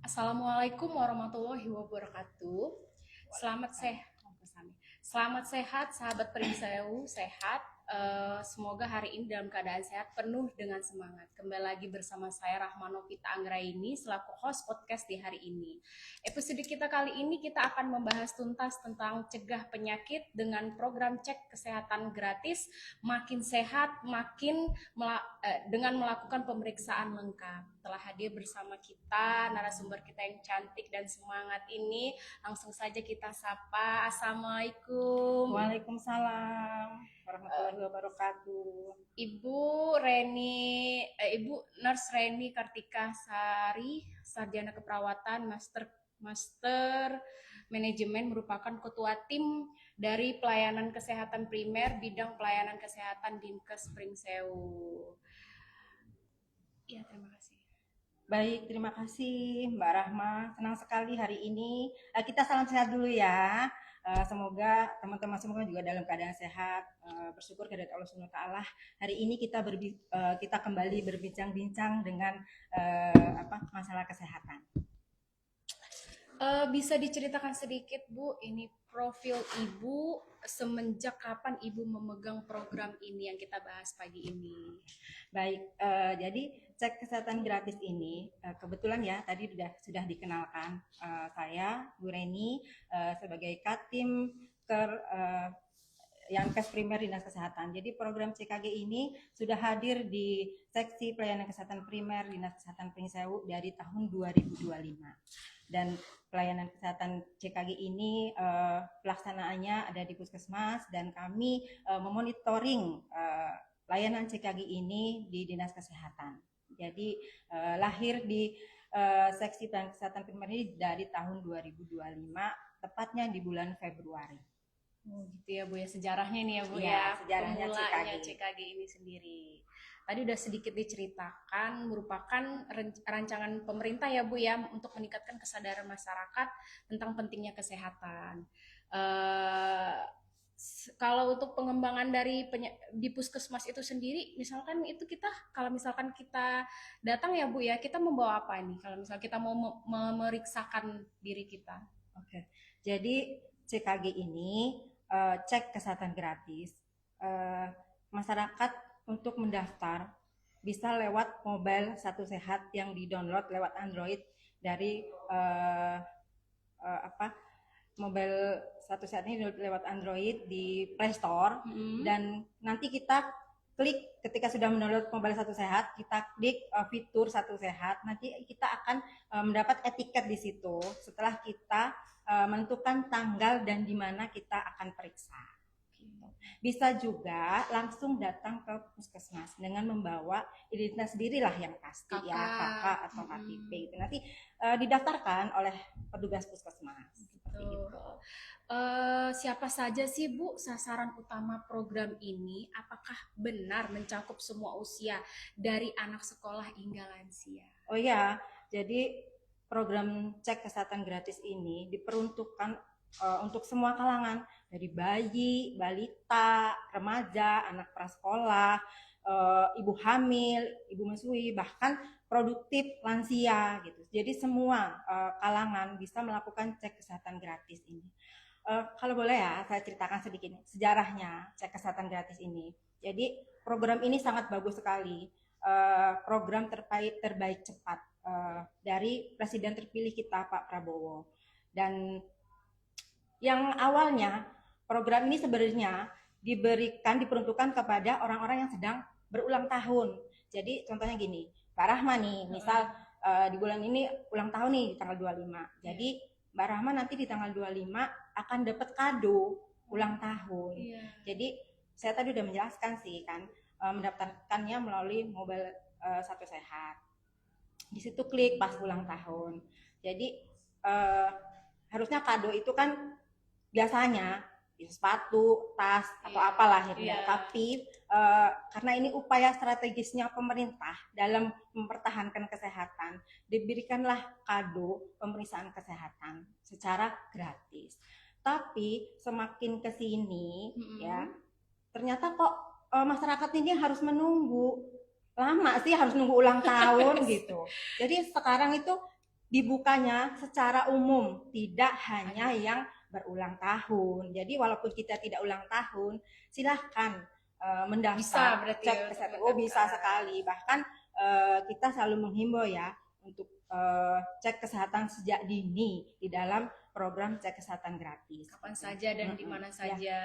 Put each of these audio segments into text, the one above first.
Assalamualaikum warahmatullahi wabarakatuh. Selamat sehat, selamat sehat, sahabat Pringsewu, sehat. Semoga hari ini dalam keadaan sehat, penuh dengan semangat. Kembali lagi bersama saya Rahmanovita Anggraini selaku host podcast di hari ini. Episode kita kali ini kita akan membahas tuntas tentang cegah penyakit dengan program cek kesehatan gratis, makin sehat, dengan melakukan pemeriksaan lengkap. Telah hadir bersama kita narasumber kita yang cantik dan semangat ini. Langsung saja kita sapa. Assalamualaikum. Waalaikumsalam warahmatullahi wabarakatuh. Ibu Nurse Reni Kartika Sari, sarjana keperawatan, master manajemen, merupakan ketua tim dari pelayanan kesehatan primer bidang pelayanan kesehatan Dinkes Pringsewu. Ya, terima kasih. Baik, terima kasih Mbak Rahma. Senang sekali hari ini. Kita salam sehat dulu ya. Semoga teman-teman semua juga dalam keadaan sehat. Bersyukur kepada Allah Subhanahu wa taala. Hari ini kita kembali berbincang-bincang dengan masalah kesehatan. Bisa diceritakan sedikit Bu, ini profil Ibu semenjak kapan Ibu memegang program ini yang kita bahas pagi ini? Baik, jadi cek kesehatan gratis ini kebetulan ya tadi sudah dikenalkan, saya Bu Reni sebagai Katim Yankes Primer Dinas Kesehatan. Jadi program CKG ini sudah hadir di seksi pelayanan kesehatan primer Dinas Kesehatan Pringsewu dari tahun 2025. Dan pelayanan kesehatan CKG ini pelaksanaannya ada di Puskesmas dan kami memonitoring layanan CKG ini di Dinas Kesehatan. Jadi lahir di seksi pelayanan kesehatan primer ini dari tahun 2025, tepatnya di bulan Februari. Oh gitu ya Bu ya, sejarahnya nih ya Bu ya. Sejarahnya CKG ini sendiri. Tadi udah sedikit diceritakan, merupakan rancangan pemerintah ya Bu ya untuk meningkatkan kesadaran masyarakat tentang pentingnya kesehatan. Kalau untuk pengembangan dari di puskesmas itu sendiri, misalkan itu kalau misalkan kita datang ya Bu ya, kita membawa apa nih? Kalau misalkan kita mau memeriksakan diri kita. Oke. Jadi CKG ini cek kesehatan gratis. Masyarakat untuk mendaftar bisa lewat mobile Satu Sehat yang di-download lewat Android dari mobile Satu Sehat ini lewat Android di Play Store. Dan nanti kita klik ketika sudah mendownload mobile Satu Sehat, kita klik fitur Satu Sehat, nanti kita akan mendapat etiket di situ setelah kita menentukan tanggal dan di mana kita akan periksa. Bisa juga langsung datang ke puskesmas dengan membawa identitas diri lah yang pasti, ya kakak atau KTP gitu. Nanti didaftarkan oleh petugas puskesmas. Gitu. Siapa saja sih Bu sasaran utama program ini? Apakah benar mencakup semua usia dari anak sekolah hingga lansia? Oh iya, jadi program cek kesehatan gratis ini diperuntukkan untuk semua kalangan, dari bayi, balita, remaja, anak prasekolah, ibu hamil, ibu menyusui, bahkan produktif lansia gitu. Jadi semua kalangan bisa melakukan cek kesehatan gratis ini. Kalau boleh ya, saya ceritakan sedikit sejarahnya cek kesehatan gratis ini. Jadi program ini sangat bagus sekali. Program terbaik cepat dari Presiden terpilih kita Pak Prabowo. Dan yang awalnya program ini sebenarnya diperuntukkan kepada orang-orang yang sedang berulang tahun. Jadi contohnya gini, Mbak Rahma nih, misal di bulan ini ulang tahun nih di tanggal 25. Jadi Mbak Rahma nanti di tanggal 25 akan dapat kado ulang tahun. Jadi saya tadi udah menjelaskan sih kan, mendaftarkannya melalui mobile Satu Sehat. Di situ klik pas ulang tahun. Jadi harusnya kado itu kan biasanya sepatu, tas atau apalah ya. Tapi karena ini upaya strategisnya pemerintah dalam mempertahankan kesehatan, diberikanlah kado pemeriksaan kesehatan secara gratis. Tapi semakin kesini ya, ternyata kok masyarakat ini harus menunggu lama sih, harus nunggu ulang tahun gitu. Jadi sekarang itu dibukanya secara umum, tidak hanya yang berulang tahun. Jadi walaupun kita tidak ulang tahun, silahkan mendaftar. Bisa berarti cek ya, kesehatan. untuk Oh, bisa mendaftar. sekali. Bahkan kita selalu menghimbau ya untuk cek kesehatan sejak dini di dalam program cek kesehatan gratis. Kapan saja dan di mana Ya. saja.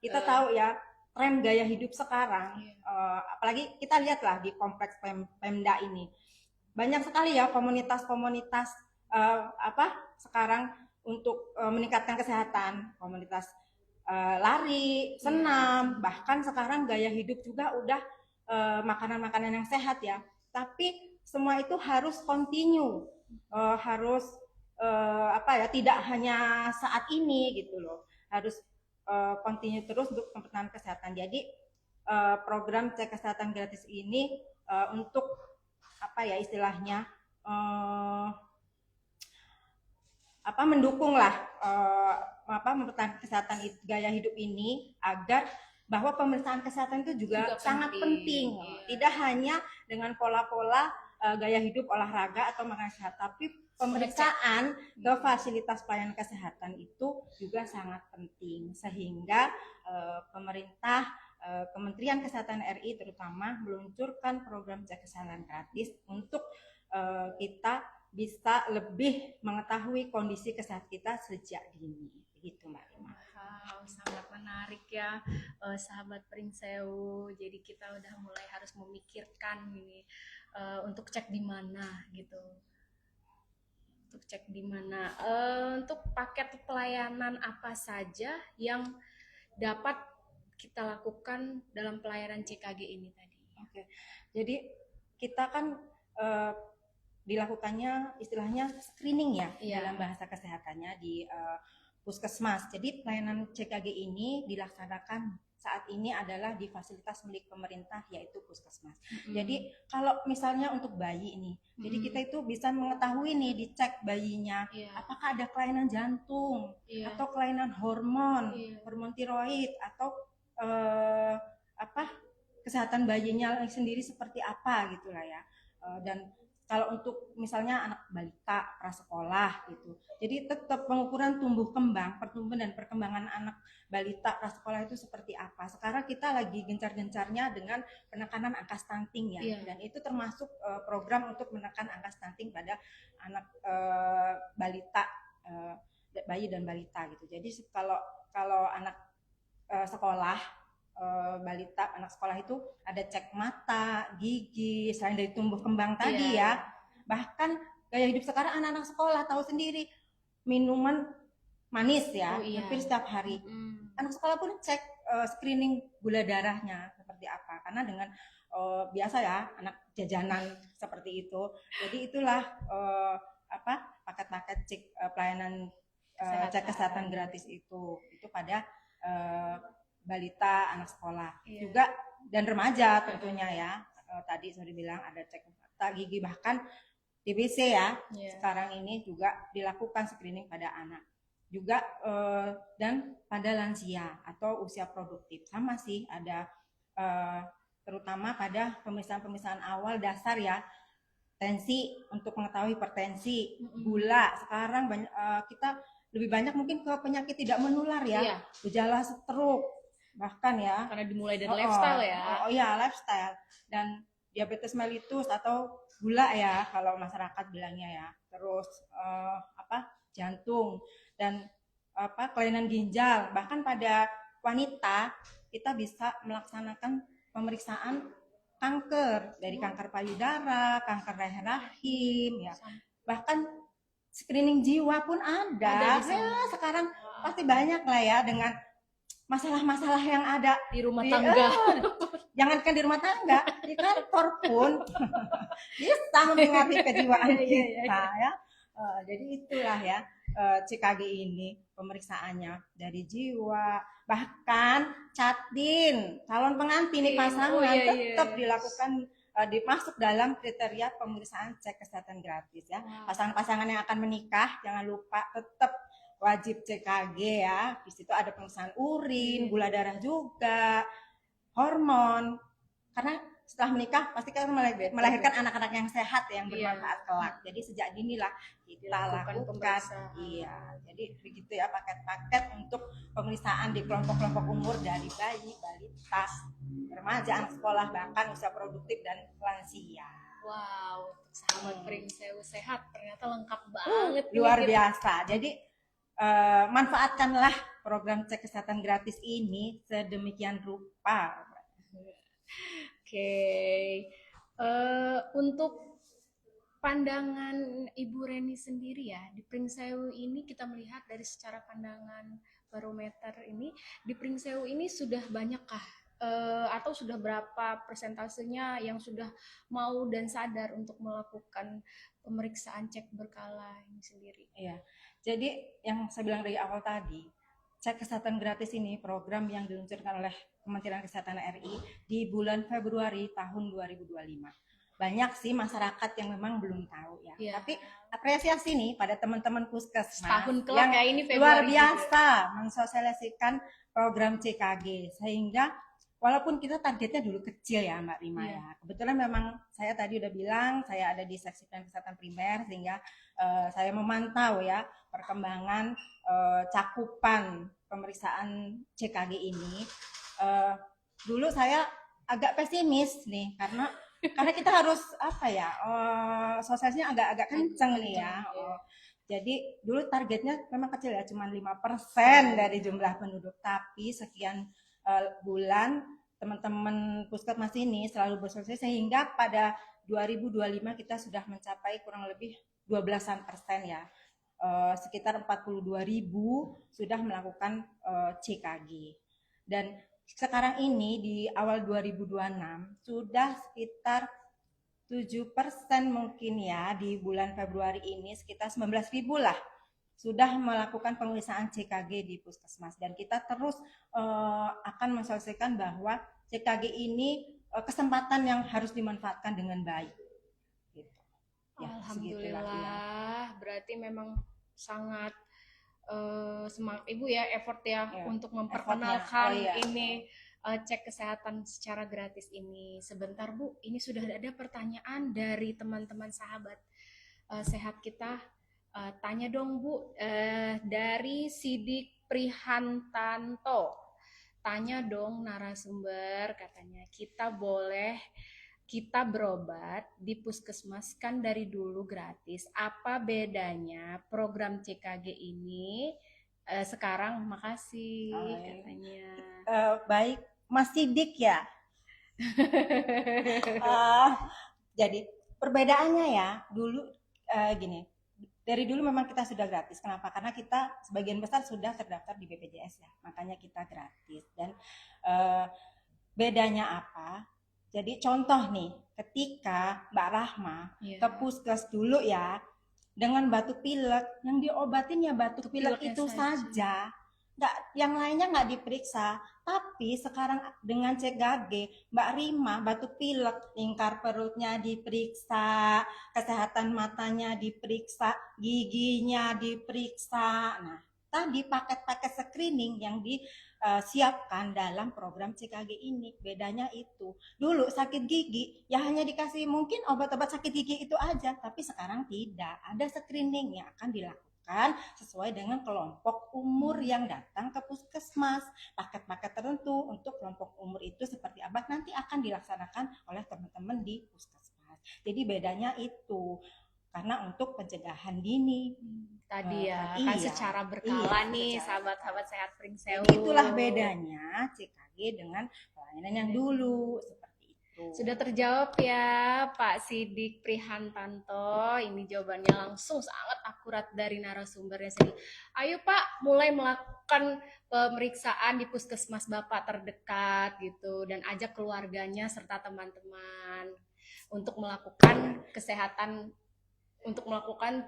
Kita tahu ya tren gaya hidup sekarang, Iya. apalagi kita lihatlah di kompleks Pemda ini, banyak sekali ya komunitas-komunitas sekarang untuk meningkatkan kesehatan, komunitas lari, senam, bahkan sekarang gaya hidup juga udah makanan-makanan yang sehat ya. Tapi semua itu harus continue, harus tidak hanya saat ini gitu loh, harus continue terus untuk pemeriksaan kesehatan. Jadi program cek kesehatan gratis ini untuk istilahnya mendukung lah pemeriksaan kesehatan gaya hidup ini, agar bahwa pemeriksaan kesehatan itu juga sangat penting. Tidak hanya dengan pola-pola gaya hidup, olahraga atau makanan sehat, tapi pemeriksaan ke fasilitas pelayanan kesehatan itu juga sangat penting, sehingga pemerintah Kementerian Kesehatan RI terutama meluncurkan program cek kesehatan gratis untuk kita bisa lebih mengetahui kondisi kesehatan kita sejak dini. Begitu Mbak Rima. Wow, sangat menarik ya, sahabat Pringsewu. Jadi kita udah mulai harus memikirkan ini untuk cek di mana gitu. Untuk cek di mana. Untuk paket pelayanan apa saja yang dapat kita lakukan dalam pelayanan CKG ini tadi? Oke. Jadi kita kan dilakukannya istilahnya screening ya, dalam bahasa kesehatannya di puskesmas. Jadi pelayanan CKG ini dilaksanakan saat ini adalah di fasilitas milik pemerintah, yaitu puskesmas. Jadi kalau misalnya untuk bayi ini, jadi kita itu bisa mengetahui nih, dicek bayinya apakah ada kelainan jantung atau kelainan hormon, hormon tiroid, atau kesehatan bayinya sendiri seperti apa gitulah ya. Dan kalau untuk misalnya anak balita prasekolah gitu, jadi tetap pengukuran tumbuh kembang, pertumbuhan dan perkembangan anak balita prasekolah itu seperti apa. Sekarang kita lagi gencar-gencarnya dengan penekanan angka stunting ya, dan itu termasuk program untuk menekan angka stunting pada anak balita, bayi dan balita gitu. Jadi kalau anak sekolah, balita, anak sekolah itu ada cek mata, gigi, selain dari tumbuh kembang tadi ya. Bahkan gaya hidup sekarang anak-anak sekolah tahu sendiri, minuman manis ya, hampir setiap hari. Anak sekolah pun cek screening gula darahnya seperti apa, karena dengan biasa ya anak jajanan seperti itu. Jadi itulah paket-paket cek pelayanan cek kesehatan gratis itu pada balita, anak sekolah juga, dan remaja tentunya ya. Tadi sudah dibilang ada cek mata, gigi, bahkan TBC ya. Sekarang ini juga dilakukan screening pada anak juga, dan pada lansia atau usia produktif. Sama sih, ada terutama pada pemeriksaan awal dasar ya, tensi untuk mengetahui hipertensi, gula. Sekarang kita lebih banyak mungkin ke penyakit tidak menular ya, gejala stroke bahkan ya, karena dimulai dari lifestyle ya. Lifestyle, dan diabetes mellitus atau gula ya kalau masyarakat bilangnya ya. Terus jantung dan kelainan ginjal. Bahkan pada wanita kita bisa melaksanakan pemeriksaan kanker, dari kanker payudara, kanker rahim ya. Bahkan screening jiwa pun ada ya, sekarang pasti banyak lah ya dengan masalah-masalah yang ada di rumah tangga. Jangankan di rumah tangga, di kantor pun bisa mempengaruhi kejiwaan kita ya. Jadi itulah ya CKG ini pemeriksaannya dari jiwa, bahkan catin calon pengantin pasangan tetap dilakukan, dimasuk dalam kriteria pemeriksaan cek kesehatan gratis ya. Pasangan-pasangan yang akan menikah jangan lupa tetap wajib CKG ya. Di situ ada pemeriksaan urin, gula darah juga, hormon. Karena setelah menikah pasti kan melahirkan anak-anak yang sehat yang bermanfaat kelak. Jadi sejak dinilah kita lakukan. Iya, jadi begitu ya paket-paket untuk pemeriksaan di kelompok-kelompok umur dari bayi, balita, remaja, anak sekolah, bahkan usia produktif dan lansia. Wow, sahabat Pringsewu sehat ternyata lengkap banget. Luar biasa. Jadi manfaatkanlah program cek kesehatan gratis ini sedemikian rupa. Oke. Untuk pandangan Ibu Reni sendiri ya, di Pringsewu ini kita melihat dari secara pandangan barometer ini, di Pringsewu ini sudah banyakkah atau sudah berapa persentasenya yang sudah mau dan sadar untuk melakukan pemeriksaan cek berkala ini sendiri? Iya. Jadi yang saya bilang dari awal tadi, cek kesehatan gratis ini program yang diluncurkan oleh Kementerian Kesehatan RI di bulan Februari tahun 2025. Banyak sih masyarakat yang memang belum tahu ya. Tapi apresiasi nih pada teman-teman puskesmas yang ini luar biasa mensosialisasikan program CKG, sehingga walaupun kita targetnya dulu kecil ya Mbak Rima ya. Kebetulan memang saya tadi udah bilang saya ada di seksi kesehatan primer, sehingga saya memantau ya perkembangan cakupan pemeriksaan CKG ini. Dulu saya agak pesimis nih karena kita harus sosialisasinya agak kenceng nih ya. Jadi dulu targetnya memang kecil ya, cuma 5% dari jumlah penduduk, tapi sekian bulan teman-teman puskesmas ini selalu bersosialisasi sehingga pada 2025 kita sudah mencapai kurang lebih 12% ya. Sekitar 42.000 sudah melakukan CKG. Dan sekarang ini di awal 2026 sudah sekitar 7% mungkin ya, di bulan Februari ini sekitar 19.000 lah sudah melakukan pemeriksaan CKG di puskesmas, dan kita terus akan mensosialisasikan bahwa CKG ini kesempatan yang harus dimanfaatkan dengan baik. Gitu. Ya, alhamdulillah, berarti memang sangat semangat Ibu ya, effort ya untuk memperkenalkan ini cek kesehatan secara gratis ini. Sebentar Bu, ini sudah ada pertanyaan dari teman-teman sahabat sehat kita. Tanya dong Bu, dari Sidik Prihantanto. Tanya dong narasumber, katanya kita berobat di puskesmas kan dari dulu gratis. Apa bedanya program CKG ini sekarang? Makasih katanya. Baik, Mas Sidik ya. Jadi perbedaannya ya, dulu gini. Dari dulu memang kita sudah gratis. Kenapa? Karena kita sebagian besar sudah terdaftar di BPJS ya, makanya kita gratis. Dan bedanya apa? Jadi contoh nih, ketika Mbak Rahma ke puskes dulu ya, dengan batuk pilek, yang diobatin ya batuk pilek itu saja. Nggak, yang lainnya nggak diperiksa. Tapi sekarang dengan CKG, Mbak Rima batuk pilek, lingkar perutnya diperiksa, kesehatan matanya diperiksa, giginya diperiksa. Nah, tadi paket-paket screening yang disiapkan dalam program CKG ini. Bedanya itu, dulu sakit gigi ya hanya dikasih mungkin obat-obat sakit gigi itu aja, tapi sekarang tidak, ada screening yang akan dilakukan sesuai dengan kelompok umur yang datang ke puskesmas. Paket-paket tertentu untuk kelompok umur itu seperti apa nanti akan dilaksanakan oleh teman-teman di puskesmas. Jadi bedanya itu karena untuk pencegahan dini tadi ya kan secara berkala nih sahabat-sahabat sehat Pringsewu. Itulah bedanya CKG dengan pelayanan yang dulu. Sudah terjawab ya Pak Sidik Prihantanto. Ini jawabannya langsung sangat akurat dari narasumbernya sendiri. Ayo Pak, mulai melakukan pemeriksaan di puskesmas Bapak terdekat gitu, dan ajak keluarganya serta teman-teman untuk melakukan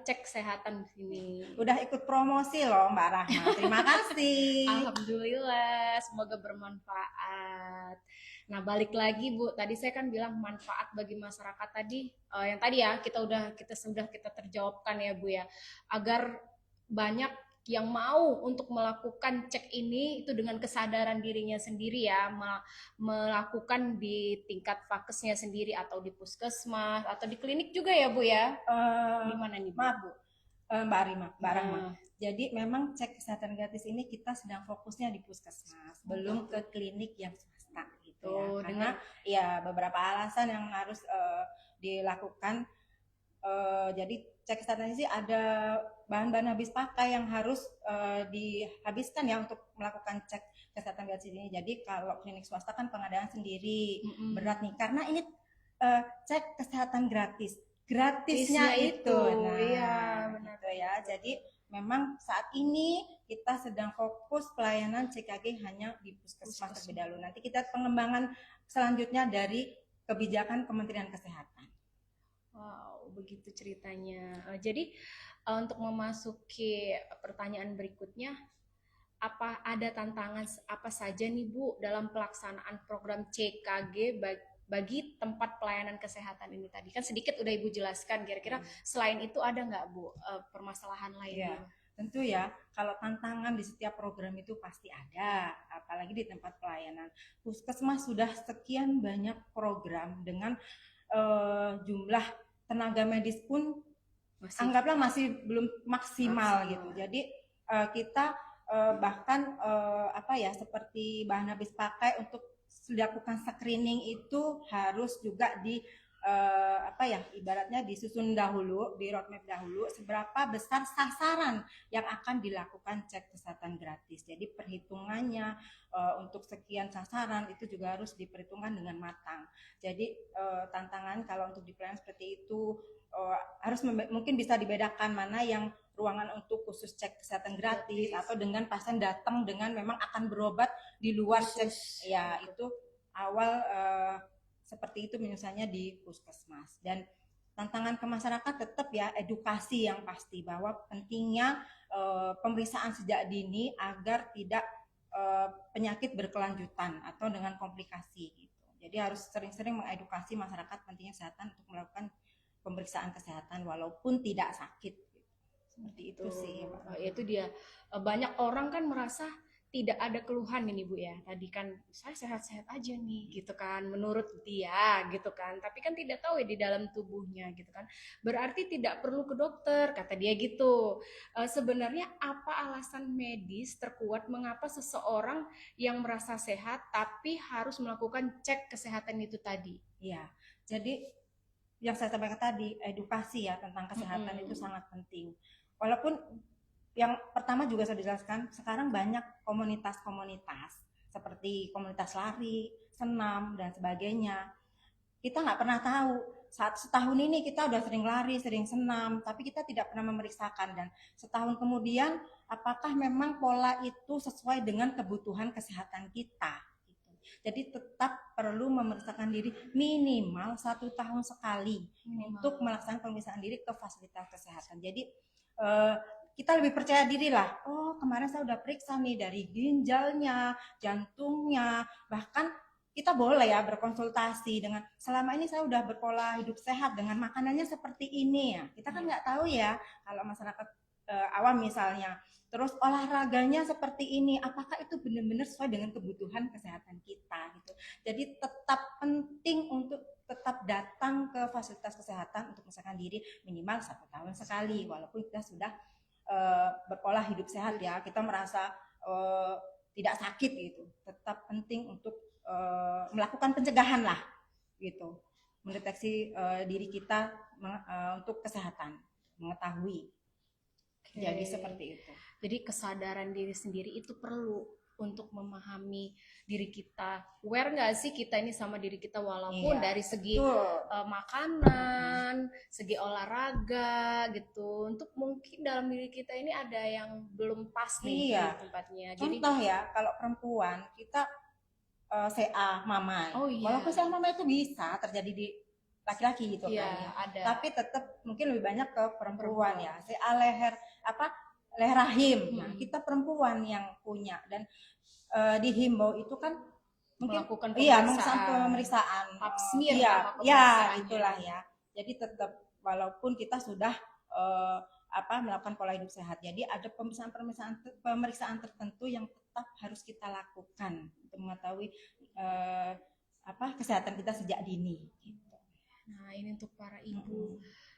cek kesehatan di sini. Udah ikut promosi loh Mbak Rahma. Terima kasih. Alhamdulillah, semoga bermanfaat. Nah, balik lagi Bu, tadi saya kan bilang manfaat bagi masyarakat tadi, yang tadi ya kita sudah terjawabkan ya Bu ya, agar banyak yang mau untuk melakukan cek ini itu dengan kesadaran dirinya sendiri ya, melakukan di tingkat fakesnya sendiri atau di puskesmas atau di klinik juga ya Bu ya? Gimana nih Bu? Maaf Bu, Mbak Rahma. Nah, Jadi memang cek kesehatan gratis ini kita sedang fokusnya di puskesmas, belum ke klinik yang swasta gitu ya. tuh Karena dengan ya beberapa alasan yang harus dilakukan. Jadi cek kesehatan sih ada bahan-bahan habis pakai yang harus dihabiskan ya untuk melakukan cek kesehatan gratis ini. Jadi kalau klinik swasta kan pengadaan sendiri, berat nih karena ini cek kesehatan gratis. Gratisnya itu. Nah, iya benar. gitu ya. Jadi memang saat ini kita sedang fokus pelayanan CKG hanya di puskesmas terlebih dahulu. Nanti kita pengembangan selanjutnya dari kebijakan Kementerian Kesehatan. Wow, begitu ceritanya. Jadi untuk memasuki pertanyaan berikutnya, apa ada tantangan apa saja nih Bu dalam pelaksanaan program CKG bagi tempat pelayanan kesehatan ini tadi? Kan sedikit udah Ibu jelaskan, kira-kira selain itu ada nggak Bu permasalahan lainnya? Ya, tentu ya, kalau tantangan di setiap program itu pasti ada, apalagi di tempat pelayanan. Puskesmas sudah sekian banyak program dengan jumlah tenaga medis pun anggaplah masih belum maksimal gitu. Jadi kita bahkan apa ya seperti bahan habis pakai untuk dilakukan screening itu harus juga di apa ya ibaratnya disusun dahulu di roadmap dahulu seberapa besar sasaran yang akan dilakukan cek kesehatan gratis. Jadi perhitungannya untuk sekian sasaran itu juga harus diperhitungkan dengan matang. Jadi tantangan kalau untuk di plan seperti itu harus mungkin bisa dibedakan mana yang ruangan untuk khusus cek kesehatan gratis atau dengan pasien datang dengan memang akan berobat di luar cek ya itu awal seperti itu misalnya di puskesmas. Dan tantangan ke masyarakat tetap ya edukasi yang pasti bahwa pentingnya pemeriksaan sejak dini agar tidak penyakit berkelanjutan atau dengan komplikasi gitu. Jadi harus sering-sering mengedukasi masyarakat pentingnya kesehatan untuk melakukan pemeriksaan kesehatan walaupun tidak sakit. Seperti itu sih. Itu dia banyak orang kan merasa tidak ada keluhan ini Bu ya. Tadi kan saya sehat-sehat aja nih gitu kan menurut dia gitu kan. Tapi kan tidak tahu ya di dalam tubuhnya gitu kan. Berarti tidak perlu ke dokter kata dia gitu. Sebenarnya apa alasan medis terkuat mengapa seseorang yang merasa sehat tapi harus melakukan cek kesehatan itu tadi? Iya. Jadi yang saya sampaikan tadi edukasi ya tentang kesehatan itu sangat penting. Walaupun yang pertama juga saya jelaskan sekarang banyak komunitas-komunitas seperti komunitas lari, senam dan sebagainya. Kita nggak pernah tahu saat setahun ini kita udah sering lari, sering senam, tapi kita tidak pernah memeriksakan dan setahun kemudian apakah memang pola itu sesuai dengan kebutuhan kesehatan kita. Jadi tetap perlu memeriksakan diri minimal 1 tahun sekali untuk melaksanakan pemeriksaan diri ke fasilitas kesehatan. Jadi kita lebih percaya diri lah. Oh kemarin saya udah periksa nih dari ginjalnya, jantungnya, bahkan kita boleh ya berkonsultasi dengan selama ini saya udah berpola hidup sehat dengan makanannya seperti ini ya. Kita kan nggak tahu ya kalau masyarakat awam misalnya. Terus olahraganya seperti ini, apakah itu benar-benar sesuai dengan kebutuhan kesehatan kita gitu. Jadi tetap penting untuk tetap datang ke fasilitas kesehatan untuk memeriksakan diri minimal 1 tahun sekali, walaupun kita sudah berpola hidup sehat ya, kita merasa tidak sakit gitu. Tetap penting untuk melakukan pencegahan lah gitu, mendeteksi diri kita untuk kesehatan, mengetahui. Jadi seperti itu. Jadi kesadaran diri sendiri itu perlu untuk memahami diri kita. Aware nggak sih kita ini sama diri kita walaupun dari segi makanan, segi olahraga gitu. Untuk mungkin dalam diri kita ini ada yang belum pas nih tempatnya. Contoh ya, kalau perempuan kita CA mama. Walaupun CA mama itu bisa terjadi di laki-laki gitu kan ya. Tapi tetap mungkin lebih banyak ke perempuan ya. CA leher leher rahim. Nah, kita perempuan yang punya dan dihimbau itu kan mungkin melakukan pemeriksaan pap smear ya itulah ya. Jadi tetap walaupun kita sudah melakukan pola hidup sehat. Jadi ada pemeriksaan tertentu yang tetap harus kita lakukan untuk mengetahui kesehatan kita sejak dini. Gitu. Nah, ini untuk para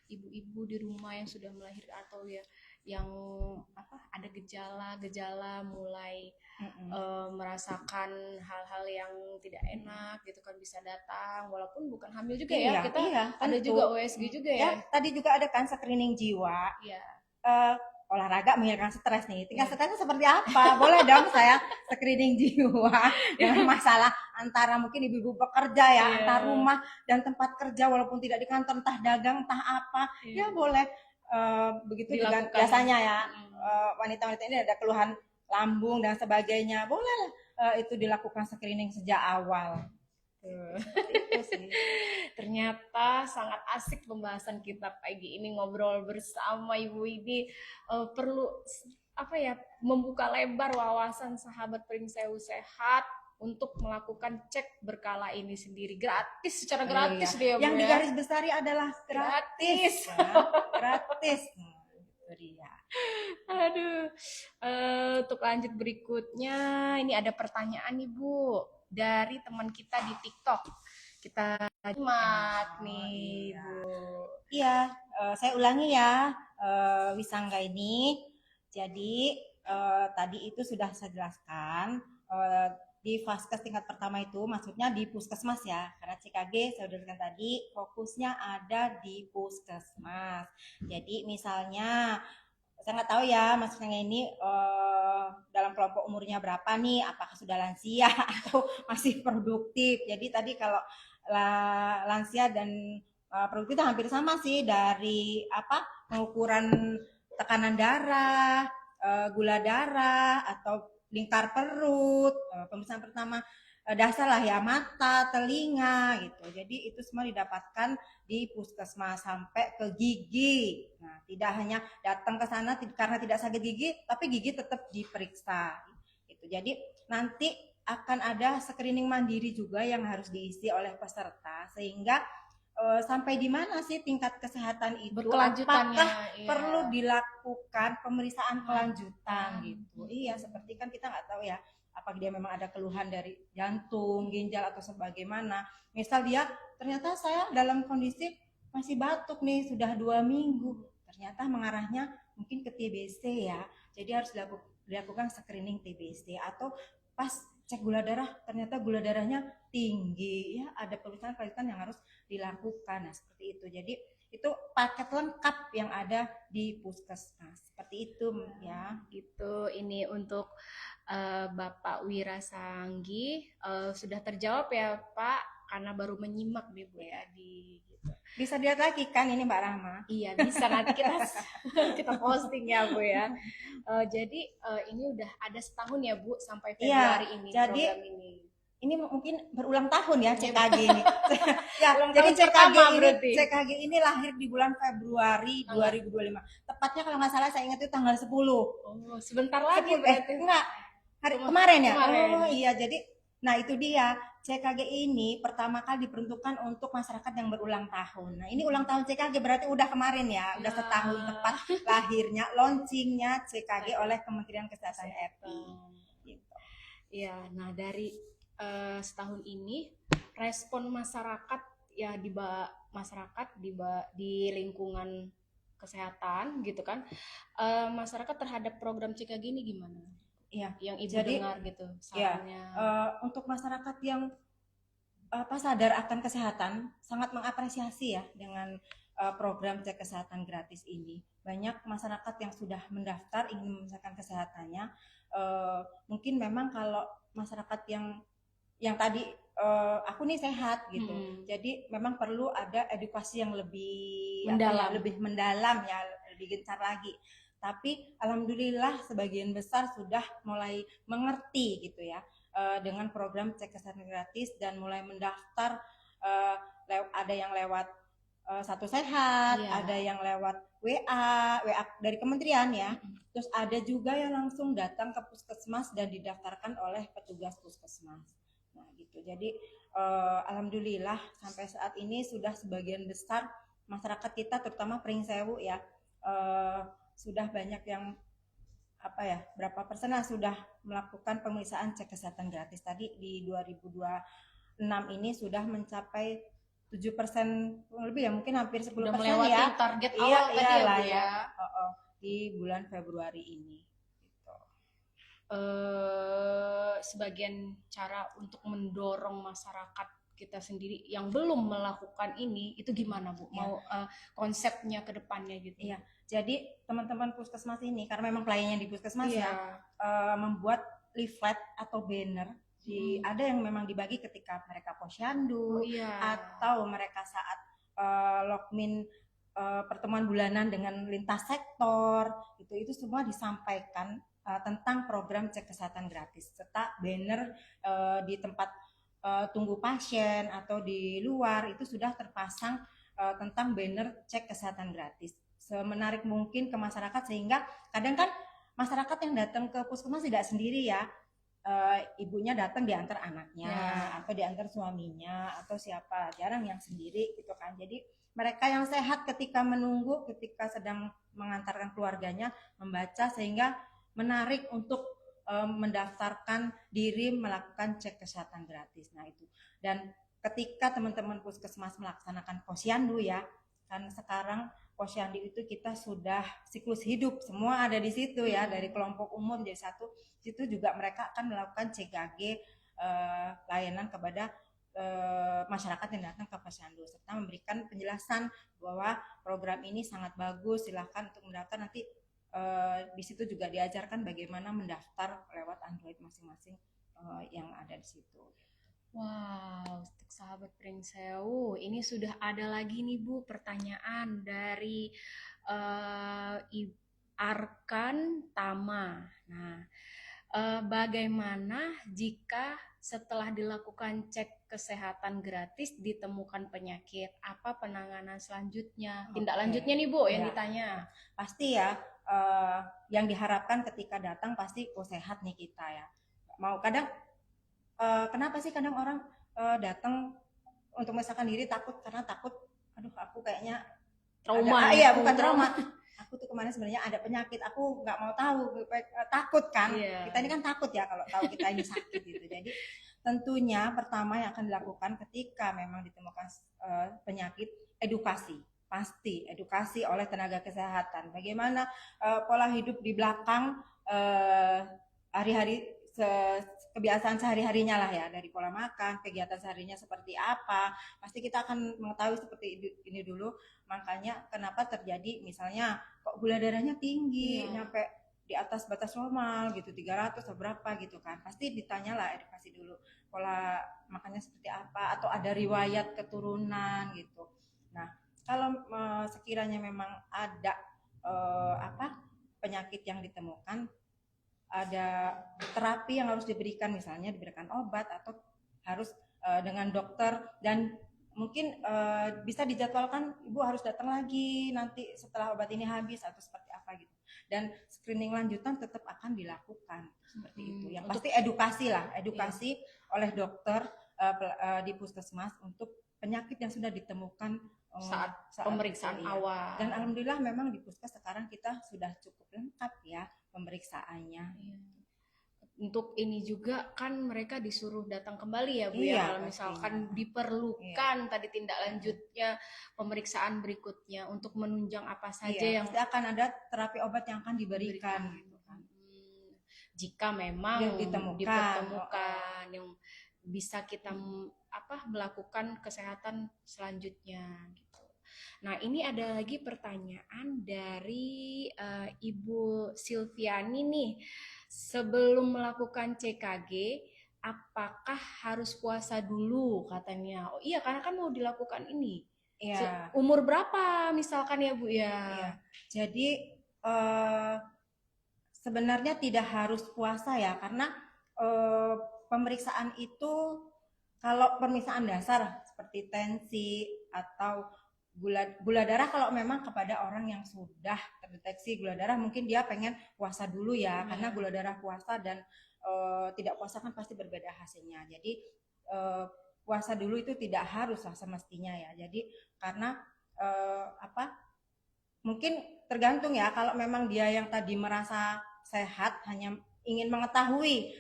ibu-ibu di rumah yang sudah melahirkan atau ya yang ada gejala-gejala mulai merasakan hal-hal yang tidak enak gitu kan, bisa datang walaupun bukan hamil juga ya, kita ada juga OSG juga ya. Tadi juga ada kan screening jiwa. Iya. Olahraga menghilangkan stres nih. Tingkat stresnya seperti apa? Boleh dong saya screening jiwa dengan masalah antara mungkin ibu-ibu bekerja ya, antar rumah dan tempat kerja walaupun tidak di kantor, entah dagang, entah apa. Ya boleh begitu juga biasanya ya. Wanita-wanita ini ada keluhan lambung dan sebagainya. Boleh itu dilakukan screening sejak awal. Itu sih. Ternyata sangat asik pembahasan kita pagi ini, ngobrol bersama ibu ini perlu membuka lebar wawasan sahabat Pringsewu Sehat untuk melakukan cek berkala ini sendiri secara gratis dia. Yang digaris besari adalah gratis. Gratis. Dia. Aduh. Untuk lanjut berikutnya, ini ada pertanyaan nih Bu dari teman kita di TikTok. Kita simak nih Bu. Iya, saya ulangi ya, Wisangga ini. Jadi tadi itu sudah saya jelaskan di vaskes tingkat pertama itu maksudnya di puskesmas ya, karena CKG saya udah jelaskan tadi fokusnya ada di puskesmas. Jadi misalnya saya nggak tahu ya maksudnya ini dalam kelompok umurnya berapa nih, apakah sudah lansia atau masih produktif. Jadi tadi kalau lansia dan produktif itu hampir sama sih, dari pengukuran tekanan darah, gula darah atau lingkar perut, pemeriksaan pertama dasar lah ya, mata, telinga gitu. Jadi itu semua didapatkan di puskesmas sampai ke gigi. Nah, tidak hanya datang ke sana karena tidak sakit gigi, tapi gigi tetap diperiksa. Gitu. Jadi nanti akan ada screening mandiri juga yang harus diisi oleh peserta, sehingga sampai di mana sih tingkat kesehatan itu, apakah perlu dilakukan pemeriksaan kelanjutan gitu. Iya, seperti kan kita nggak tahu ya apakah dia memang ada keluhan dari jantung, ginjal atau sebagaimana. Misal dia ternyata saya dalam kondisi masih batuk nih sudah 2 minggu, ternyata mengarahnya mungkin ke TBC ya. Jadi harus dilakukan screening TBC, atau pas cek gula darah ternyata gula darahnya tinggi ya, ada pemeriksaan yang harus dilakukan. Nah, seperti itu. Jadi itu paket lengkap yang ada di puskesmas. Seperti itu ya. Gitu. Ini untuk Bapak Wirasanggi sudah terjawab ya Pak, karena baru menyimak nih Bu ya di gitu. Bisa dilihat lagi kan ini Mbak Rahma? Iya, bisa, nanti kita posting ya Bu ya. Jadi ini udah ada setahun ya Bu sampai Februari ini program ini. Ini mungkin berulang tahun ya CKG ini. Ya, jadi CKG ini lahir di bulan Februari 2025. Tepatnya kalau nggak salah saya ingat itu tanggal 10. Oh, sebentar lagi berarti. Enggak. Hari kemarin ya? Oh iya, jadi nah itu dia. CKG ini pertama kali diperuntukkan untuk masyarakat yang berulang tahun. Nah, ini ulang tahun CKG berarti udah kemarin ya, udah setahun tepat lahirnya, launchingnya CKG oleh Kementerian Kesehatan RI. Gitu. Iya, nah dari setahun ini respon masyarakat ya di lingkungan kesehatan gitu kan, masyarakat terhadap program CKG ini gimana? Iya, yang Ibu dengar gitu sarannya. Untuk masyarakat yang sadar akan kesehatan sangat mengapresiasi ya dengan program cek kesehatan gratis ini. Banyak masyarakat yang sudah mendaftar ingin memeriksakan kesehatannya. Mungkin memang kalau masyarakat yang tadi aku nih sehat gitu, jadi memang perlu ada edukasi yang lebih mendalam ya, lebih gencar lagi. Tapi alhamdulillah sebagian besar sudah mulai mengerti gitu ya dengan program cek kesehatan gratis dan mulai mendaftar. Ada yang lewat Satu Sehat, ada yang lewat WA dari kementerian ya. Terus ada juga yang langsung datang ke puskesmas dan didaftarkan oleh petugas puskesmas. Nah gitu. Jadi alhamdulillah sampai saat ini sudah sebagian besar masyarakat kita terutama Pringsewu ya sudah banyak yang apa ya, berapa persen lah sudah melakukan pemeriksaan cek kesehatan gratis. Tadi di 2026 ini sudah mencapai 7% lebih ya, mungkin hampir 10% melewati ya. target Iya, awal tadi ya iyalah Bu ya. di bulan Februari ini. Gitu. Sebagian cara untuk mendorong masyarakat kita sendiri yang belum melakukan ini itu gimana Bu? Mau konsepnya ke depannya gitu? Iya. Jadi teman-teman puskesmas ini karena memang pelayannya di puskesmas Iya. membuat leaflet atau banner ada yang memang dibagi ketika mereka posyandu atau mereka saat lokmin pertemuan bulanan dengan lintas sektor, itu semua disampaikan tentang program cek kesehatan gratis serta banner di tempat tunggu pasien atau di luar itu sudah terpasang tentang banner cek kesehatan gratis semenarik mungkin ke masyarakat, sehingga kadang kan masyarakat yang datang ke puskesmas tidak sendiri ya, ibunya datang diantar anaknya atau diantar suaminya atau siapa, jarang yang sendiri gitu kan. Jadi mereka yang sehat ketika menunggu, ketika sedang mengantarkan keluarganya membaca, sehingga menarik untuk mendaftarkan diri melakukan cek kesehatan gratis. Nah itu, dan ketika teman-teman puskesmas melaksanakan posyandu ya, kan sekarang posyandu itu kita sudah siklus hidup semua ada di situ ya, dari kelompok umum jadi satu, situ juga mereka akan melakukan CKG layanan kepada masyarakat yang datang ke posyandu serta memberikan penjelasan bahwa program ini sangat bagus, silahkan untuk mendaftar. Nanti di situ juga diajarkan bagaimana mendaftar lewat Android masing-masing yang ada di situ. Wow, untuk sahabat Pringsewu, ini sudah ada lagi nih Bu pertanyaan dari Arkan Tama. Nah, bagaimana jika setelah dilakukan cek kesehatan gratis ditemukan penyakit? Apa penanganan selanjutnya? Tindak lanjutnya nih Bu yang ditanya. Pasti ya, yang diharapkan ketika datang pasti sehat nih kita ya. Mau kadang kenapa sih kadang orang datang untuk memeriksakan diri takut, karena takut, aduh aku kayaknya trauma. Iya, bukan trauma. Aku tuh kemarin sebenarnya ada penyakit, aku nggak mau tahu, takut kan. Kita ini kan takut ya kalau tahu kita ini sakit gitu. Jadi tentunya pertama yang akan dilakukan ketika memang ditemukan penyakit, edukasi. Pasti edukasi oleh tenaga kesehatan. Bagaimana pola hidup di belakang hari-hari kebiasaan sehari-harinya lah ya, dari pola makan, kegiatan seharinya seperti apa, pasti kita akan mengetahui seperti ini dulu. Makanya kenapa terjadi misalnya kok gula darahnya tinggi, nyampe di atas batas normal gitu, 300 atau berapa gitu kan, pasti ditanyalah, edukasi dulu pola makannya seperti apa, atau ada riwayat keturunan gitu. Nah kalau sekiranya memang ada penyakit yang ditemukan, ada terapi yang harus diberikan, misalnya diberikan obat atau harus dengan dokter, dan mungkin bisa dijadwalkan ibu harus datang lagi nanti setelah obat ini habis atau seperti apa gitu, dan screening lanjutan tetap akan dilakukan seperti itu. Yang pasti edukasi oleh dokter di puskesmas untuk penyakit yang sudah ditemukan saat pemeriksaan awal. Dan alhamdulillah memang di puskes sekarang kita sudah cukup lengkap ya pemeriksaannya. Untuk ini juga kan mereka disuruh datang kembali ya Bu ya, kalau misalkan diperlukan tadi tindak lanjutnya pemeriksaan berikutnya untuk menunjang apa saja yang pasti akan ada terapi obat yang akan diberikan gitu kan. Jika memang ditemukan yang bisa kita melakukan kesehatan selanjutnya gitu. Nah ini ada lagi pertanyaan dari Ibu Silviani nih. Sebelum melakukan CKG, apakah harus puasa dulu katanya? Oh iya, karena kan mau dilakukan ini. Umur berapa misalkan ya Bu ya? Jadi sebenarnya tidak harus puasa ya, karena pemeriksaan itu kalau pemeriksaan dasar seperti tensi atau gula darah, kalau memang kepada orang yang sudah terdeteksi gula darah, mungkin dia pengen puasa dulu ya, karena gula darah puasa dan tidak puasa kan pasti berbeda hasilnya. Jadi puasa dulu itu tidak harus lah semestinya ya. Jadi karena mungkin tergantung ya, kalau memang dia yang tadi merasa sehat hanya ingin mengetahui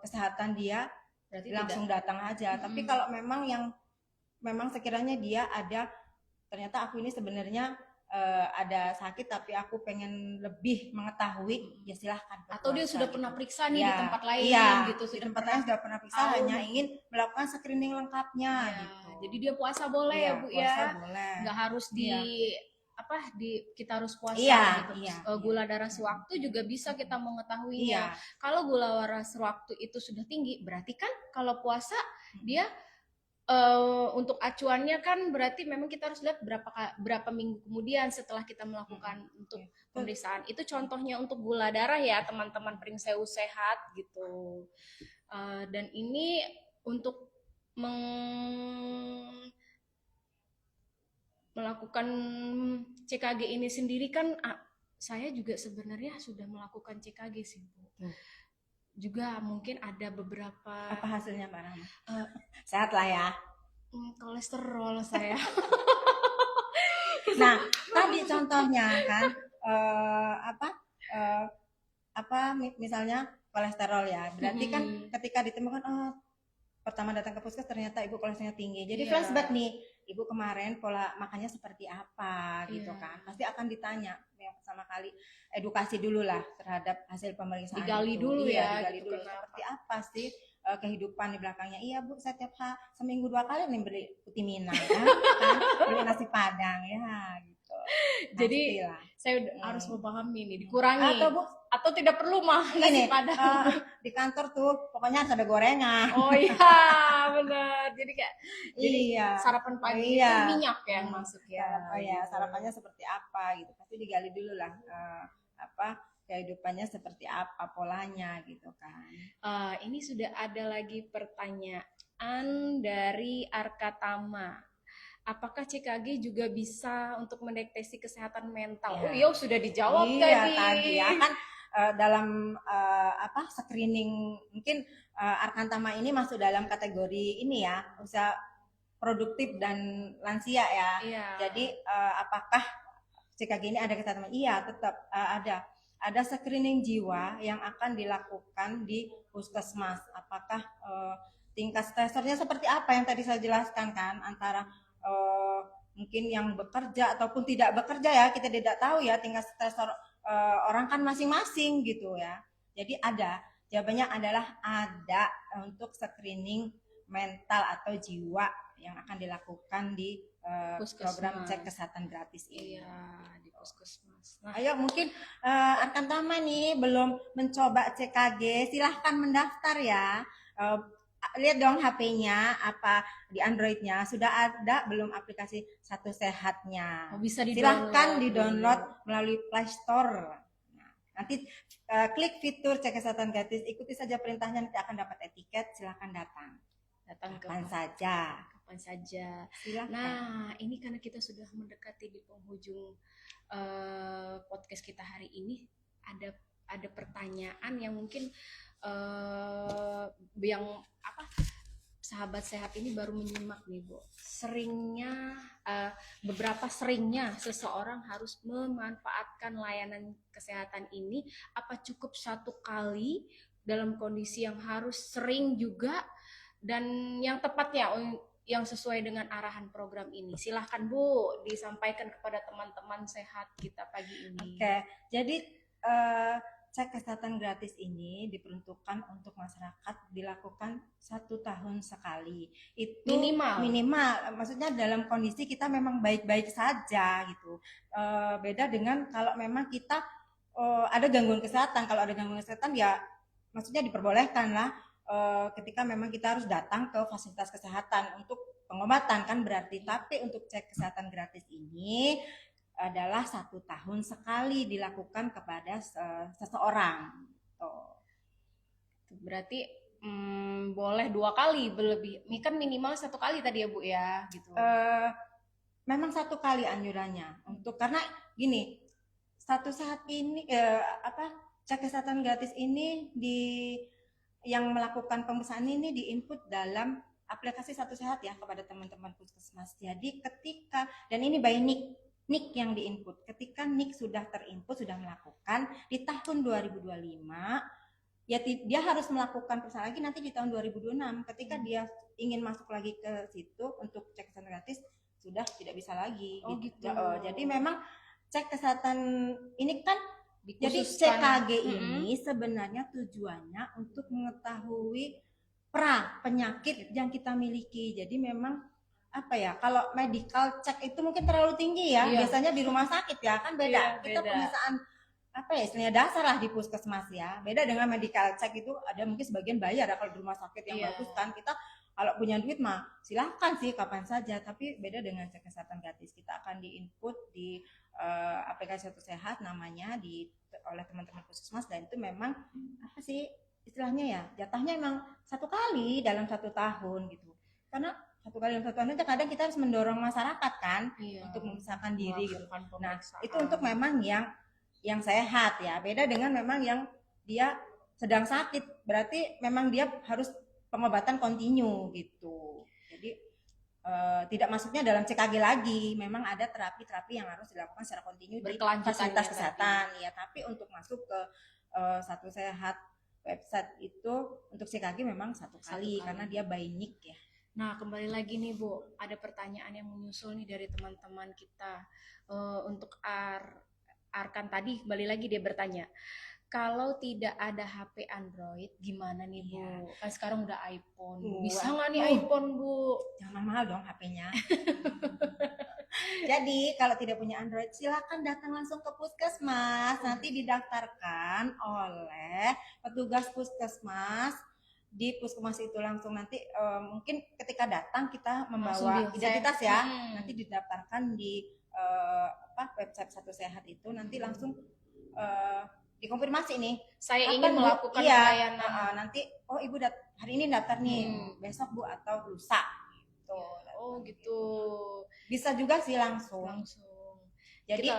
kesehatan dia, Berarti langsung tidak. datang aja. Tapi kalau memang yang memang sekiranya dia ada, ternyata aku ini sebenarnya ada sakit tapi aku pengen lebih mengetahui, ya silahkan ke Atau dia keluarga sudah gitu. pernah periksa nih di Iya, tempat lain iya, gitu, di sudah tempat pernah lain sudah pernah periksa, tahu hanya nih. ingin melakukan screening lengkapnya Iya, gitu. jadi dia puasa boleh Iya, ya Bu puasa ya, boleh. nggak harus di Iya. apa di kita harus puasa Iya, gitu. iya, Gula iya. darah sewaktu juga bisa kita mengetahuinya. Iya. Kalau gula darah sewaktu itu sudah tinggi, berarti kan kalau puasa dia untuk acuannya kan berarti memang kita harus lihat berapa minggu kemudian setelah kita melakukan untuk pemeriksaan. Itu contohnya untuk gula darah ya teman-teman Pringsewu sehat gitu. Dan ini untuk melakukan CKG ini sendiri kan saya juga sebenarnya sudah melakukan CKG sih Bu. Juga mungkin ada beberapa. Apa hasilnya Mbak Rahma? Sehat lah ya. Kolesterol saya. Nah, tadi contohnya kan misalnya kolesterol ya. Berarti kan ketika ditemukan pertama datang ke puskes ternyata ibu kolesterolnya tinggi. Jadi flashback nih, ibu kemarin pola makannya seperti apa gitu kan. Pasti akan ditanya yang pertama kali, edukasi dulu lah terhadap hasil pemeriksaan digali itu. Dulu iya, ya digali gitu, dulu seperti apa sih kehidupan di belakangnya. Iya Bu, saya tiap seminggu 2 kali nih beli putih Minang kan, beli nasi Padang ya gitu. Jadi pastilah. Saya harus memahami nih, dikurangi atau tidak perlu mah Ini nasi Padang. di kantor tuh pokoknya harus ada gorengan. Oh iya benar. Jadi kayak iya. sarapan pagi itu minyak yang masuk ya. Sarapannya seperti apa gitu. Pasti digali dulu lah kehidupannya seperti apa, polanya gitu kan. Ini sudah ada lagi pertanyaan dari Arkatama. Apakah CKG juga bisa untuk mendeteksi kesehatan mental? Ya. Oh iya sudah dijawab tadi ya kan dalam screening mungkin Arkantama ini masuk dalam kategori ini ya, usia produktif dan lansia ya. Iya. Jadi apakah CKG ini ada kesehatan? Iya, tetap ada screening jiwa yang akan dilakukan di puskesmas. Apakah tingkat stresornya seperti apa yang tadi saya jelaskan kan, antara mungkin yang bekerja ataupun tidak bekerja ya, kita tidak tahu ya tingkat stresor orang kan masing-masing gitu ya. Jadi jawabannya adalah ada untuk screening mental atau jiwa yang akan dilakukan di program cek kesehatan gratis ini. Iya, di puskesmas. Nah, ayo mungkin Arkantama nih belum mencoba CKG, silahkan mendaftar ya. Lihat dong HP-nya, apa di Android-nya sudah ada belum aplikasi Satu Sehatnya? Bisa silahkan di-download melalui Play Store. Nah, nanti klik fitur cek kesehatan gratis, ikuti saja perintahnya, nanti akan dapat etiket. Silahkan datang kapan saja. Silahkan. Nah, ini karena kita sudah mendekati di penghujung podcast kita hari ini, ada pertanyaan yang mungkin yang sahabat sehat ini baru menyimak nih Bu. Beberapa seringnya seseorang harus memanfaatkan layanan kesehatan ini. Apa cukup satu kali dalam kondisi yang harus sering juga, dan yang tepatnya yang sesuai dengan arahan program ini? Silahkan Bu, disampaikan kepada teman-teman sehat kita pagi ini. Oke, jadi cek kesehatan gratis ini diperuntukkan untuk masyarakat, dilakukan 1 tahun sekali. Itu minimal, maksudnya dalam kondisi kita memang baik-baik saja gitu. Beda dengan kalau memang kita ada gangguan kesehatan. Kalau ada gangguan kesehatan ya maksudnya diperbolehkan lah ketika memang kita harus datang ke fasilitas kesehatan untuk pengobatan kan berarti. Tapi untuk cek kesehatan gratis ini adalah 1 tahun sekali dilakukan kepada seseorang. Berarti boleh 2 kali berlebih. Ini kan minimal 1 kali tadi ya Bu ya, gitu. Memang 1 kali anjurannya untuk, karena gini, Satu Sehat ini cek kesehatan gratis ini yang melakukan pemeriksaan ini diinput dalam aplikasi Satu Sehat ya kepada teman-teman puskesmas. Jadi ketika, dan ini by NIK yang diinput, ketika NIK sudah terinput, sudah melakukan di tahun 2025, ya dia harus melakukan periksa lagi nanti di tahun 2026 ketika dia ingin masuk lagi ke situ untuk cek kesehatan gratis sudah tidak bisa lagi gitu. Jadi memang cek kesehatan ini kan jadi Dikhususkan. CKG ini sebenarnya tujuannya untuk mengetahui penyakit yang kita miliki. Jadi memang apa ya, kalau medical check itu mungkin terlalu tinggi ya, biasanya di rumah sakit ya kan beda. Kita pemeriksaan apa ya istilahnya dasar lah di puskesmas ya, beda dengan medical check itu ada mungkin sebagian bayar ya kalau di rumah sakit yang bagus kan. Kita kalau punya duit mah silahkan sih kapan saja, tapi beda dengan cek kesehatan gratis. Kita akan diinput di aplikasi Satu Sehat namanya oleh teman-teman puskesmas, dan itu memang apa sih istilahnya ya, jatahnya emang 1 kali dalam 1 tahun gitu, karena 1 kali dalam 1 tahun aja kadang kita harus mendorong masyarakat kan untuk memisahkan diri gitu. Nah itu untuk memang yang sehat ya, beda dengan memang yang dia sedang sakit, berarti memang dia harus pengobatan kontinu gitu. Jadi tidak masuknya dalam CKG lagi, memang ada terapi-terapi yang harus dilakukan secara kontinu di fasilitas kesehatan ya. Tapi untuk masuk ke Satu Sehat website itu untuk CKG memang 1 kali karena dia by NIK ya. Nah kembali lagi nih Bu, ada pertanyaan yang menyusul nih dari teman-teman kita untuk Arkan tadi, kembali lagi dia bertanya, kalau tidak ada HP Android gimana nih Bu? Kan sekarang udah iPhone, bisa nggak nih iPhone Bu? Jangan mahal dong HP-nya. Jadi kalau tidak punya Android silakan datang langsung ke puskesmas, nanti didaftarkan oleh petugas puskesmas di puskesmas itu langsung. Nanti mungkin ketika datang kita membawa identitas ya, nanti didaftarkan di website Satu Sehat itu, nanti langsung dikonfirmasi nih. Saya ingin melakukan pelayanan. Nanti ibu hari ini daftar nih, besok Bu atau lusa. Gitu. Bisa juga sih langsung. Jadi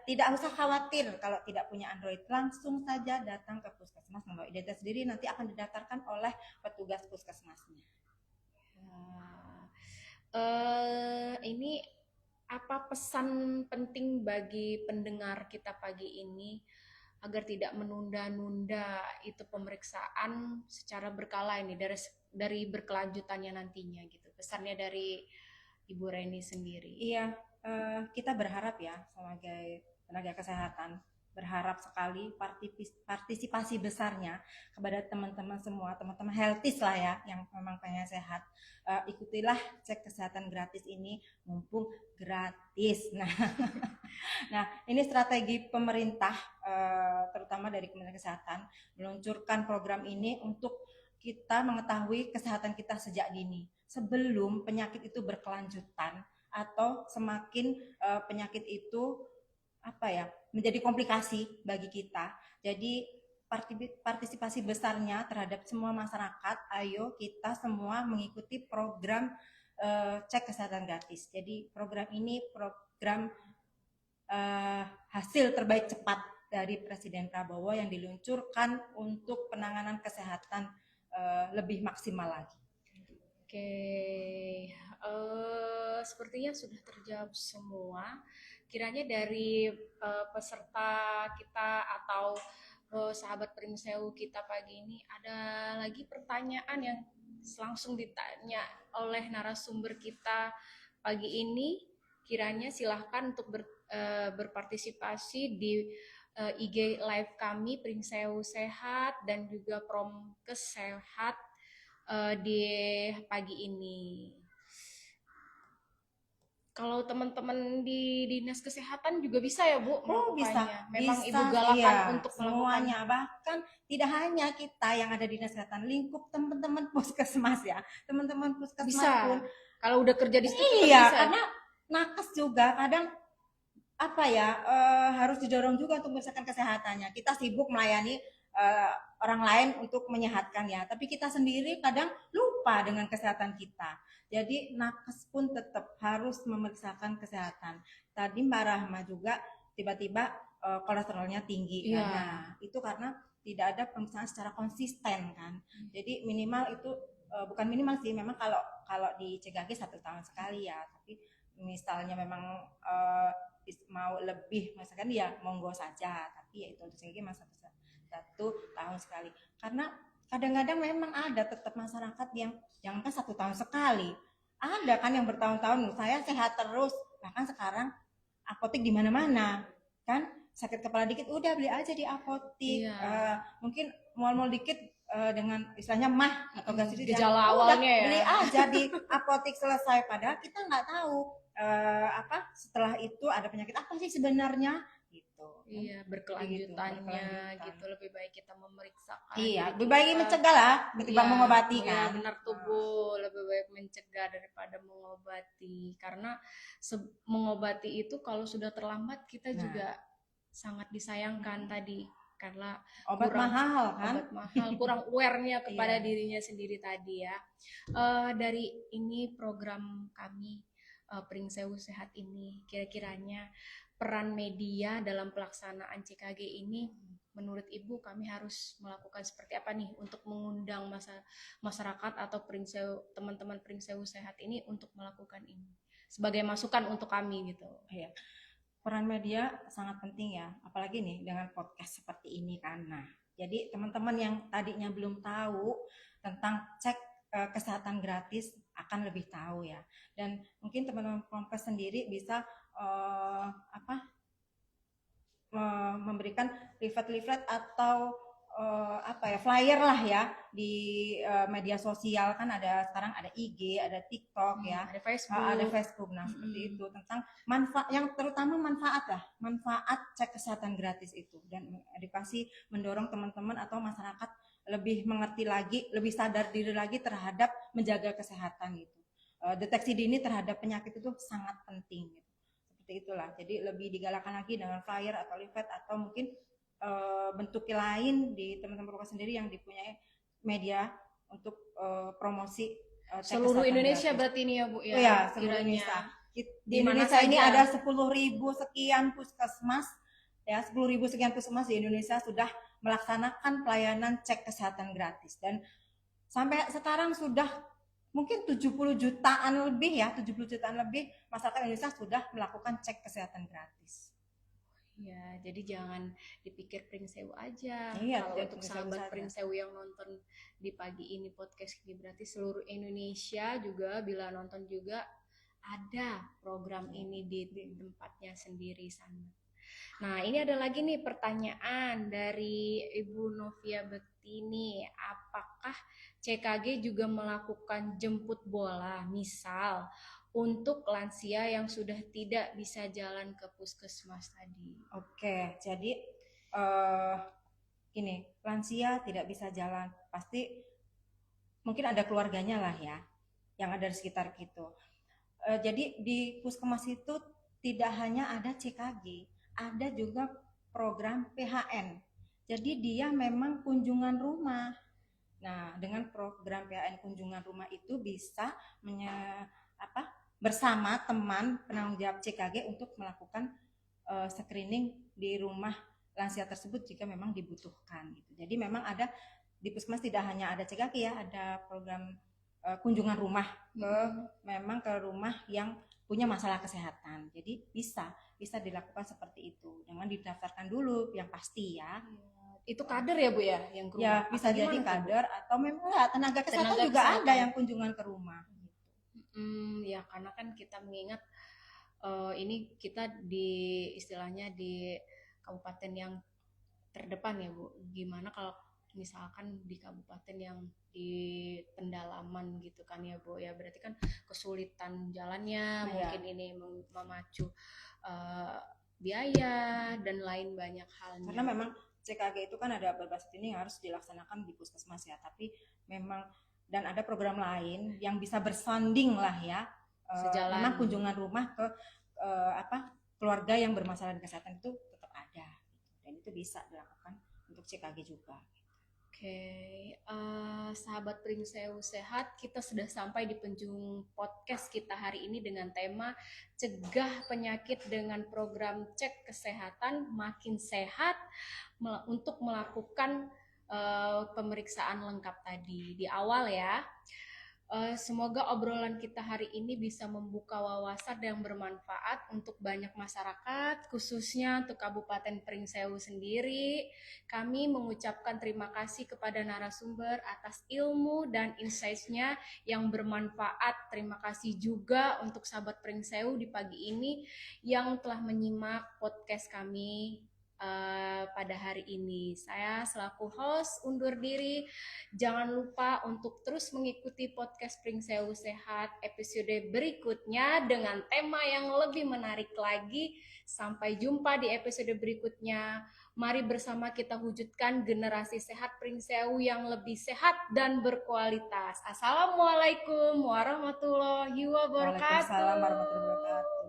tidak usah khawatir kalau tidak punya Android, langsung saja datang ke puskesmas membawa identitas sendiri, nanti akan didaftarkan oleh petugas puskesmasnya. Ini apa pesan penting bagi pendengar kita pagi ini agar tidak menunda-nunda itu pemeriksaan secara berkala ini dari berkelanjutannya nantinya gitu. Pesannya dari Ibu Reni sendiri. Iya, kita berharap ya sebagai tenaga kesehatan, berharap sekali partisipasi besarnya kepada teman-teman semua, teman-teman healthies lah ya, yang memang pengen sehat. Ikutilah cek kesehatan gratis ini, mumpung gratis. Nah, ini strategi pemerintah, terutama dari Kementerian Kesehatan, meluncurkan program ini untuk kita mengetahui kesehatan kita sejak dini, sebelum penyakit itu berkelanjutan atau semakin penyakit itu menjadi komplikasi bagi kita. Jadi partisipasi besarnya terhadap semua masyarakat, ayo kita semua mengikuti program cek kesehatan gratis. Jadi program ini program hasil terbaik cepat dari Presiden Prabowo yang diluncurkan untuk penanganan kesehatan lebih maksimal lagi. Oke, sepertinya sudah terjawab semua. Kiranya dari peserta kita atau sahabat Primsewu kita pagi ini ada lagi pertanyaan yang langsung ditanya oleh narasumber kita pagi ini, kiranya silahkan untuk berpartisipasi di IG live kami Primsewu Sehat dan juga Promkes Sehat di pagi ini. Kalau teman-teman di Dinas Kesehatan juga bisa ya Bu melakukannya? Memang bisa, Ibu galakan untuk semuanya, bahkan tidak hanya kita yang ada di Dinas Kesehatan, lingkup teman-teman puskesmas ya, teman-teman puskesmas bisa. pun kalau udah kerja di situ bisa. Karena nakes juga kadang harus didorong juga untuk menyelesaikan kesehatannya. Kita sibuk melayani orang lain untuk menyehatkan ya, tapi kita sendiri kadang lupa dengan kesehatan kita. Jadi nakes pun tetap harus memeriksakan kesehatan. Tadi Mbak Rahma juga tiba-tiba kolesterolnya tinggi. Nah, itu karena tidak ada pemeriksaan secara konsisten kan. Jadi minimal itu bukan minimal sih, memang kalau di CKG 1 tahun sekali ya. Tapi misalnya memang mau lebih misalkan ya monggo saja, tapi ya itu untuk CKG masa 1 tahun sekali. Karena kadang-kadang memang ada tetap masyarakat yang jangan kan 1 tahun sekali, ada kan yang bertahun-tahun saya sehat terus, bahkan sekarang apotek di mana-mana kan, sakit kepala dikit udah beli aja di apotek. Mungkin mual-mual dikit dengan istilahnya mah atau gas itu gejala awalnya ya beli aja di apotek selesai, padahal kita nggak tahu apa setelah itu ada penyakit apa sih sebenarnya gitu. Iya, berkelanjutannya gitu. Lebih baik kita memeriksakan. Iya, lebih baik mencegah lah ketimbang mengobati kan. Benar tuh Bu, lebih baik mencegah daripada mengobati. Karena mengobati itu kalau sudah terlambat kita juga sangat disayangkan tadi. Karena obat mahal kan, obat mahal, kurang aware-nya kepada dirinya sendiri tadi ya. Dari ini program kami Pringsewu Sehat ini, kira-kiranya peran media dalam pelaksanaan CKG ini menurut Ibu kami harus melakukan seperti apa nih untuk mengundang masyarakat atau teman-teman Pringsewu Sehat ini untuk melakukan ini sebagai masukan untuk kami gitu. Iya. Peran media sangat penting ya, apalagi nih dengan podcast seperti ini kan. Nah, jadi teman-teman yang tadinya belum tahu tentang cek kesehatan gratis akan lebih tahu ya. Dan mungkin teman-teman Promkes sendiri bisa memberikan leaflet atau flyer lah ya di media sosial kan, ada sekarang ada IG, ada TikTok ya, ada Facebook. Nah seperti itu tentang manfaat, yang terutama manfaat cek kesehatan gratis itu, dan edukasi mendorong teman-teman atau masyarakat lebih mengerti lagi, lebih sadar diri lagi terhadap menjaga kesehatan gitu. Deteksi dini terhadap penyakit itu sangat penting gitu. Seperti itulah, jadi lebih digalakan lagi dengan flyer atau leaflet atau mungkin bentuk lain di teman-teman Prokes sendiri yang dipunyai media untuk promosi seluruh Indonesia gratis. Berarti ini ya Bu ya? Iya, seluruh Indonesia. Di Indonesia ini ada 10.000 sekian puskesmas ya, 10.000 sekian puskesmas di Indonesia sudah melaksanakan pelayanan cek kesehatan gratis, dan sampai sekarang sudah mungkin 70 jutaan lebih ya, 70 jutaan lebih masyarakat Indonesia sudah melakukan cek kesehatan gratis. Ya, jadi jangan dipikir Pringsewu aja. Iya, kalau untuk sahabat Pringsewu yang nonton di pagi ini podcast ini, berarti seluruh Indonesia juga bila nonton juga ada program ini di tempatnya sendiri sana. Nah, ini ada lagi nih pertanyaan dari Ibu Novia Bektini. Apakah CKG juga melakukan jemput bola, misal untuk lansia yang sudah tidak bisa jalan ke puskesmas tadi? Oke, jadi ini lansia tidak bisa jalan, pasti mungkin ada keluarganya lah ya, yang ada di sekitar gitu. Jadi di puskesmas itu tidak hanya ada CKG, ada juga program PHN. Jadi dia memang kunjungan rumah. Nah, dengan program PHN kunjungan rumah itu bisa bersama teman penanggung jawab CKG untuk melakukan screening di rumah lansia tersebut jika memang dibutuhkan gitu. Jadi memang ada di puskesmas tidak hanya ada CKG ya, ada program kunjungan rumah memang ke rumah yang punya masalah kesehatan. Jadi bisa dilakukan seperti itu dengan didaftarkan dulu yang pasti ya. Itu kader ya Bu ya yang ke rumah? Ya bisa jadi kader atau memang ya, tenaga kesehatan juga ada yang kunjungan ke rumah. Ya karena kan kita mengingat ini kita di istilahnya di kabupaten yang terdepan ya Bu. Gimana kalau misalkan di kabupaten yang di pendalaman gitu kan ya Bu ya, berarti kan kesulitan jalannya, mungkin ini memacu biaya dan lain banyak halnya. Karena memang CKG itu kan ada beberapa screening yang harus dilaksanakan di puskesmas ya, tapi memang dan ada program lain yang bisa bersanding lah ya, memang kunjungan rumah ke keluarga yang bermasalah dengan kesehatan itu tetap ada, dan itu bisa dilakukan untuk CKG juga. Oke, sahabat Pringsewu Sehat, kita sudah sampai di penjuru podcast kita hari ini dengan tema cegah penyakit dengan program cek kesehatan makin sehat untuk melakukan pemeriksaan lengkap tadi di awal ya. Semoga obrolan kita hari ini bisa membuka wawasan yang bermanfaat untuk banyak masyarakat, khususnya untuk Kabupaten Pringsewu sendiri. Kami mengucapkan terima kasih kepada narasumber atas ilmu dan insight-nya yang bermanfaat. Terima kasih juga untuk sahabat Pringsewu di pagi ini yang telah menyimak podcast kami pada hari ini. Saya selaku host undur diri. Jangan lupa untuk terus mengikuti podcast Pringsewu Sehat episode berikutnya dengan tema yang lebih menarik lagi. Sampai jumpa di episode berikutnya. Mari bersama kita wujudkan generasi sehat Pringsewu yang lebih sehat dan berkualitas. Assalamualaikum warahmatullahi wabarakatuh. Waalaikumsalam warahmatullahi wabarakatuh.